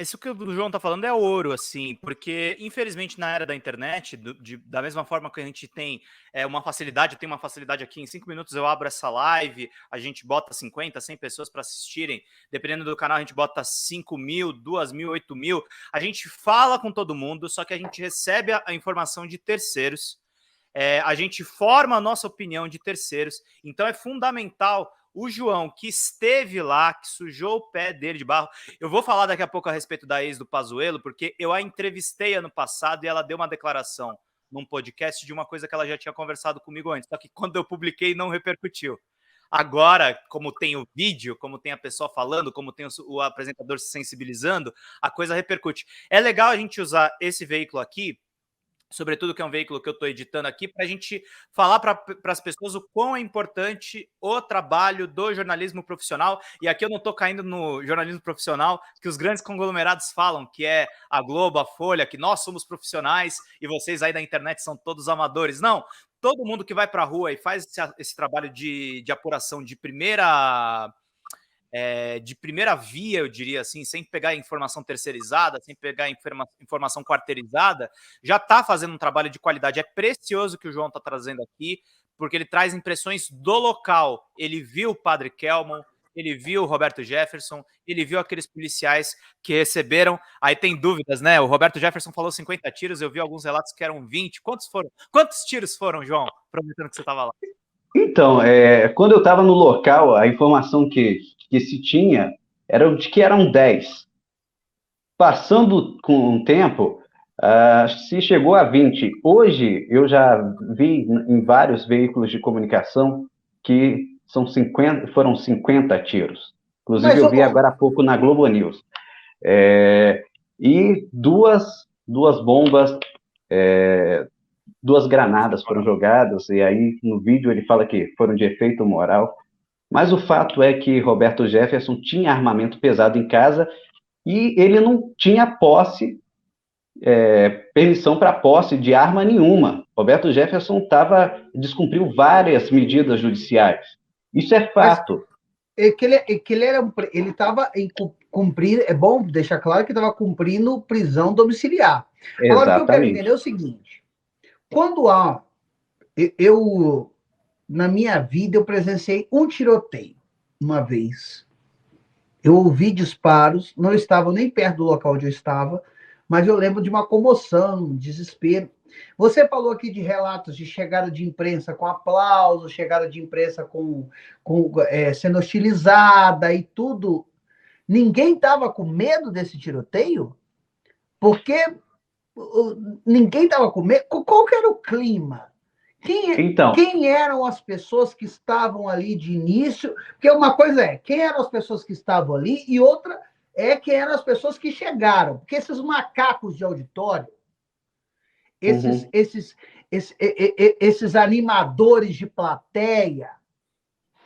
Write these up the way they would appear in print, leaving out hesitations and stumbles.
isso que o João tá falando é ouro, assim, porque, infelizmente, na era da internet, da mesma forma que a gente tem uma facilidade, eu tenho uma facilidade aqui, em 5 minutos eu abro essa live, a gente bota 50, 100 pessoas para assistirem, dependendo do canal, a gente bota 5 mil, 2 mil, 8 mil, a gente fala com todo mundo, só que a gente recebe a informação de terceiros, a gente forma a nossa opinião de terceiros, então é fundamental o João, que esteve lá, que sujou o pé dele de barro. Eu vou falar daqui a pouco a respeito da ex do Pazuello, porque eu a entrevistei ano passado e ela deu uma declaração num podcast de uma coisa que ela já tinha conversado comigo antes, só que quando eu publiquei não repercutiu. Agora, como tem o vídeo, como tem a pessoa falando, como tem o apresentador se sensibilizando, a coisa repercute. É legal a gente usar esse veículo aqui, sobretudo que é um veículo que eu estou editando aqui, para a gente falar para as pessoas o quão é importante o trabalho do jornalismo profissional. E aqui eu não estou caindo no jornalismo profissional que os grandes conglomerados falam, que é a Globo, a Folha, que nós somos profissionais e vocês aí da internet são todos amadores. Não, todo mundo que vai para a rua e faz esse trabalho de apuração de primeira via, eu diria assim, sem pegar informação terceirizada, sem pegar informação quarteirizada, já está fazendo um trabalho de qualidade. É precioso que o João está trazendo aqui, porque ele traz impressões do local. Ele viu o Padre Kelmon, ele viu o Roberto Jefferson, ele viu aqueles policiais que receberam. Aí tem dúvidas, né? O Roberto Jefferson falou 50 tiros, eu vi alguns relatos que eram 20. Quantos foram? Quantos tiros foram, João? Prometendo que você estava lá. Então, quando eu estava no local, a informação que se tinha era de que eram 10. Passando com o tempo, se chegou a 20. Hoje, eu já vi em vários veículos de comunicação que foram 50 tiros. Inclusive, eu vi agora há pouco na Globo News. E duas bombas, duas granadas foram jogadas, e aí no vídeo ele fala que foram de efeito moral. Mas o fato é que Roberto Jefferson tinha armamento pesado em casa e ele não tinha permissão para posse de arma nenhuma. Roberto Jefferson descumpriu várias medidas judiciais. Isso é fato. Ele estava cumprindo, é bom deixar claro que estava cumprindo prisão domiciliar. Agora, o que eu quero entender é o seguinte: quando na minha vida, eu presenciei um tiroteio uma vez. Eu ouvi disparos, não estava nem perto do local onde eu estava, mas eu lembro de uma comoção, um desespero. Você falou aqui de relatos de chegada de imprensa com aplauso, chegada de imprensa sendo hostilizada e tudo. Ninguém estava com medo desse tiroteio? Porque ninguém estava com medo? Qual que era o clima? Quem eram as pessoas que estavam ali de início? Porque uma coisa quem eram as pessoas que estavam ali, e outra quem eram as pessoas que chegaram. Porque esses macacos de auditório, esses animadores de plateia,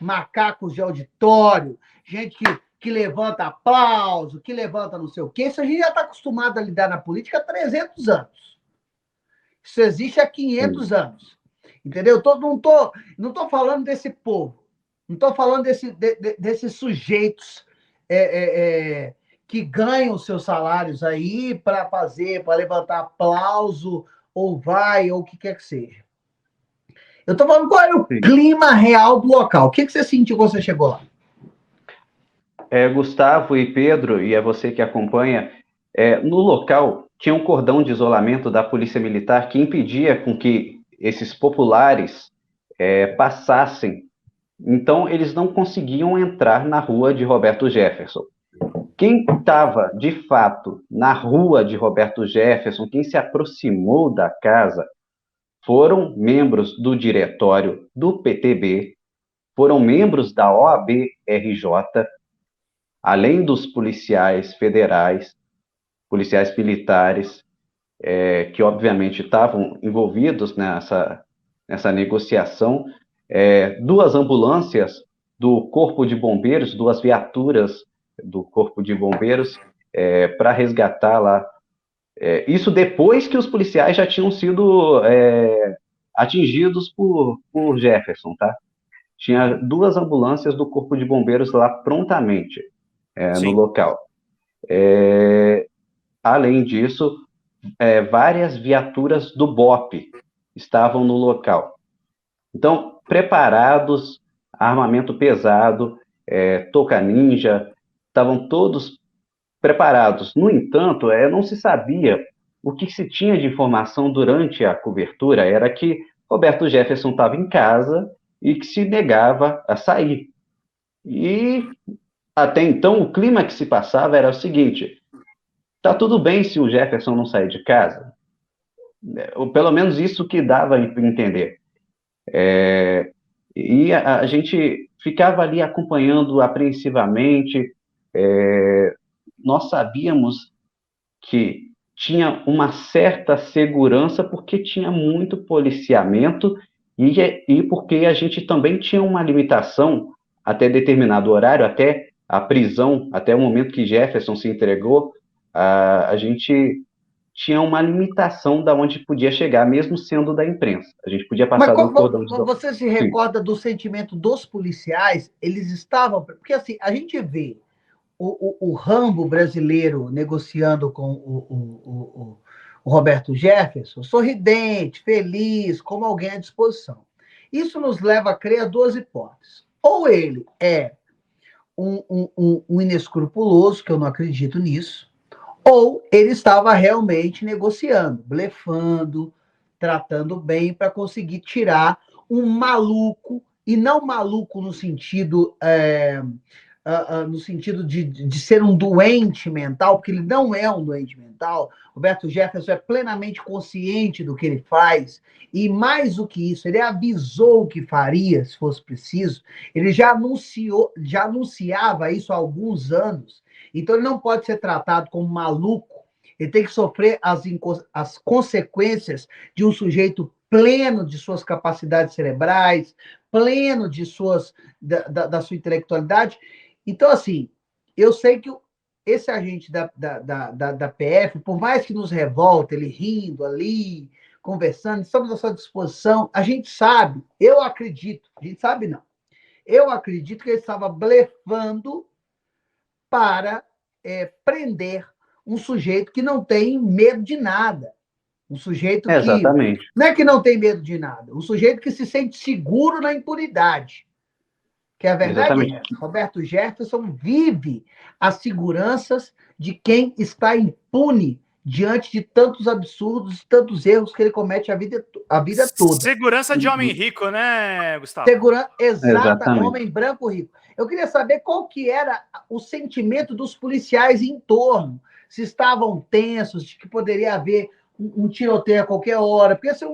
macacos de auditório, gente que levanta aplauso, que levanta não sei o quê, isso a gente já está acostumado a lidar na política há 300 anos. Isso existe há 500 anos. Entendeu? Não tô falando desse povo. Não estou falando desses sujeitos que ganham os seus salários aí para levantar aplauso, ou o que quer que seja. Eu estou falando qual era o clima real do local. O que você sentiu quando você chegou lá? Gustavo e Pedro, e é você que acompanha, no local tinha um cordão de isolamento da Polícia Militar que impedia com que esses populares passassem. Então, eles não conseguiam entrar na rua de Roberto Jefferson. Quem estava, de fato, na rua de Roberto Jefferson, quem se aproximou da casa, foram membros do diretório do PTB, foram membros da OAB-RJ, além dos policiais federais, policiais militares, que obviamente estavam envolvidos nessa negociação, duas ambulâncias do Corpo de Bombeiros, duas viaturas do Corpo de Bombeiros, para resgatar lá. Isso depois que os policiais já tinham sido atingidos por Jefferson, tá? Tinha duas ambulâncias do Corpo de Bombeiros lá prontamente no local. além disso, várias viaturas do BOPE estavam no local. Então, preparados, armamento pesado, toca ninja, estavam todos preparados. No entanto, não se sabia o que se tinha de informação durante a cobertura, era que Roberto Jefferson estava em casa e que se negava a sair. E até então o clima que se passava era o seguinte: tá tudo bem se o Jefferson não sair de casa, ou pelo menos isso que dava a entender. E a gente ficava ali acompanhando apreensivamente. Nós sabíamos que tinha uma certa segurança porque tinha muito policiamento e porque a gente também tinha uma limitação até determinado horário, até a prisão, até o momento que Jefferson se entregou, a gente tinha uma limitação da onde podia chegar, mesmo sendo da imprensa. A gente podia Mas passar do cordão de... você se recorda do sentimento dos policiais? Eles estavam... Porque assim, a gente vê o Rambo brasileiro negociando com o Roberto Jefferson, sorridente, feliz, como alguém à disposição. Isso nos leva a crer duas hipóteses. Ou ele é um inescrupuloso, que eu não acredito nisso, ou ele estava realmente negociando, blefando, tratando bem para conseguir tirar um maluco, e não maluco no sentido de ser um doente mental, porque ele não é um doente mental. Roberto Jefferson é plenamente consciente do que ele faz, e mais do que isso, ele avisou o que faria, se fosse preciso, ele já anunciava isso há alguns anos, então ele não pode ser tratado como maluco, ele tem que sofrer as consequências de um sujeito pleno de suas capacidades cerebrais, pleno da sua intelectualidade. Então, assim, eu sei que esse agente da PF, por mais que nos revolte, ele rindo ali, conversando, estamos à sua disposição, a gente sabe, eu acredito, a gente sabe não, eu acredito que ele estava blefando para prender um sujeito que não tem medo de nada, um sujeito que... Exatamente. Não é que não tem medo de nada, um sujeito que se sente seguro na impunidade. Que a verdade é essa. Roberto Jefferson vive as seguranças de quem está impune diante de tantos absurdos, tantos erros que ele comete a vida toda. Segurança de homem rico, né, Gustavo? Exatamente. Homem branco rico. Eu queria saber qual que era o sentimento dos policiais em torno. Se estavam tensos, de que poderia haver um tiroteio a qualquer hora. Porque se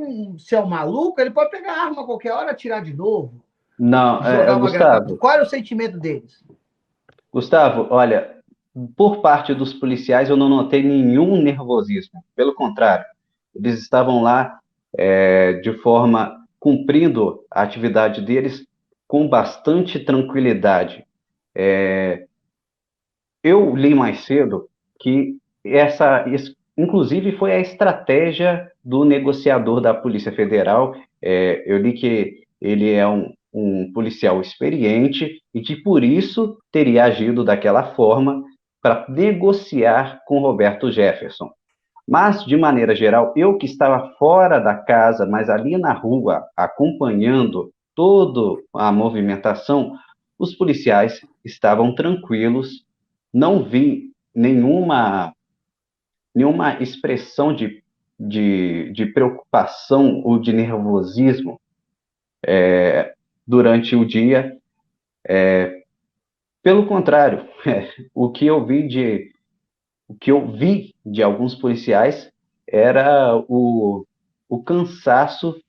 é um maluco, ele pode pegar a arma a qualquer hora e atirar de novo. Não, Gustavo. Qual era o sentimento deles? Gustavo, olha, por parte dos policiais eu não notei nenhum nervosismo. Pelo contrário, eles estavam lá de forma cumprindo a atividade deles com bastante tranquilidade. Eu li mais cedo que inclusive, foi a estratégia do negociador da Polícia Federal. Eu li que ele é um policial experiente e que, por isso, teria agido daquela forma para negociar com Roberto Jefferson. Mas, de maneira geral, eu que estava fora da casa, mas ali na rua, acompanhando toda a movimentação, os policiais estavam tranquilos, não vi nenhuma expressão de preocupação ou de nervosismo durante o dia. Pelo contrário, o que eu vi de alguns policiais era o cansaço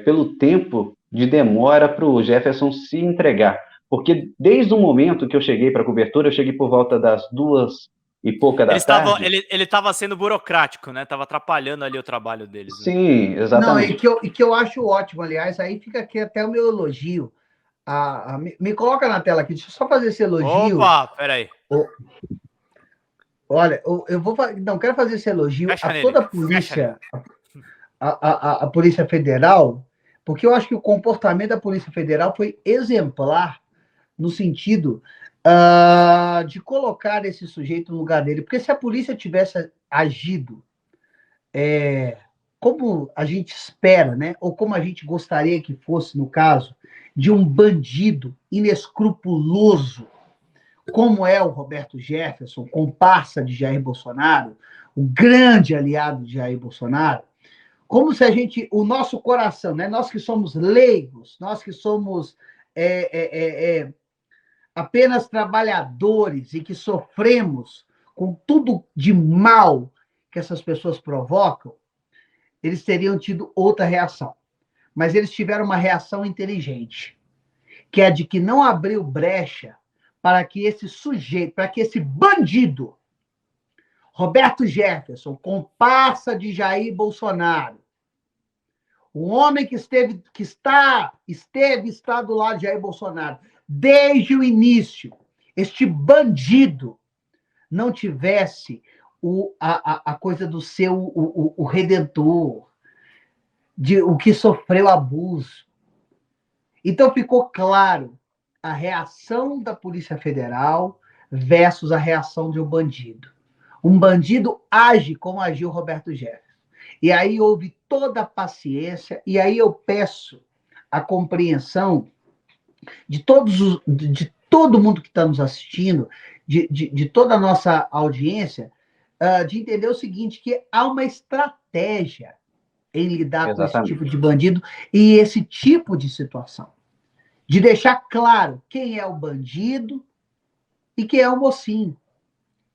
pelo tempo de demora para o Jefferson se entregar. Porque desde o momento que eu cheguei para a cobertura, eu cheguei por volta das 2:00 da tarde. Ele estava sendo burocrático, né? Estava atrapalhando ali o trabalho deles. Né? Sim, exatamente. Não, e que eu acho ótimo, aliás, aí fica aqui até o meu elogio. Me coloca na tela aqui, deixa eu só fazer esse elogio. Opa, peraí. Olha, não quero fazer esse elogio a toda a polícia, a Polícia Federal, porque eu acho que o comportamento da Polícia Federal foi exemplar no sentido de colocar esse sujeito no lugar dele. Porque se a polícia tivesse agido como a gente espera, né? Ou como a gente gostaria que fosse, no caso, de um bandido inescrupuloso, como é o Roberto Jefferson, comparsa de Jair Bolsonaro, o grande aliado de Jair Bolsonaro, como se o nosso coração, né? Nós que somos leigos, nós que somos apenas trabalhadores e que sofremos com tudo de mal que essas pessoas provocam, eles teriam tido outra reação. Mas eles tiveram uma reação inteligente, que é a de que não abriu brecha para que esse sujeito, para que esse bandido, Roberto Jefferson, comparsa de Jair Bolsonaro, o homem que está do lado de Jair Bolsonaro desde o início, este bandido não tivesse a coisa do seu o redentor, de o que sofreu abuso. Então ficou claro a reação da Polícia Federal versus a reação de um bandido. Um bandido age como agiu Roberto Jefferson. E aí houve toda a paciência, e aí eu peço a compreensão de todo mundo que está nos assistindo, de toda a nossa audiência, de entender o seguinte, que há uma estratégia em lidar com esse tipo de bandido e esse tipo de situação. De deixar claro quem é o bandido e quem é o mocinho.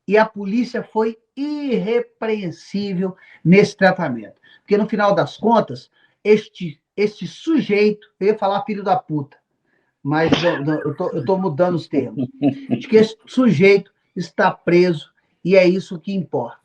E a polícia foi irrepreensível nesse tratamento. Porque, no final das contas, este sujeito, eu ia falar filho da puta, mas eu estou mudando os termos, de que esse sujeito está preso e é isso que importa.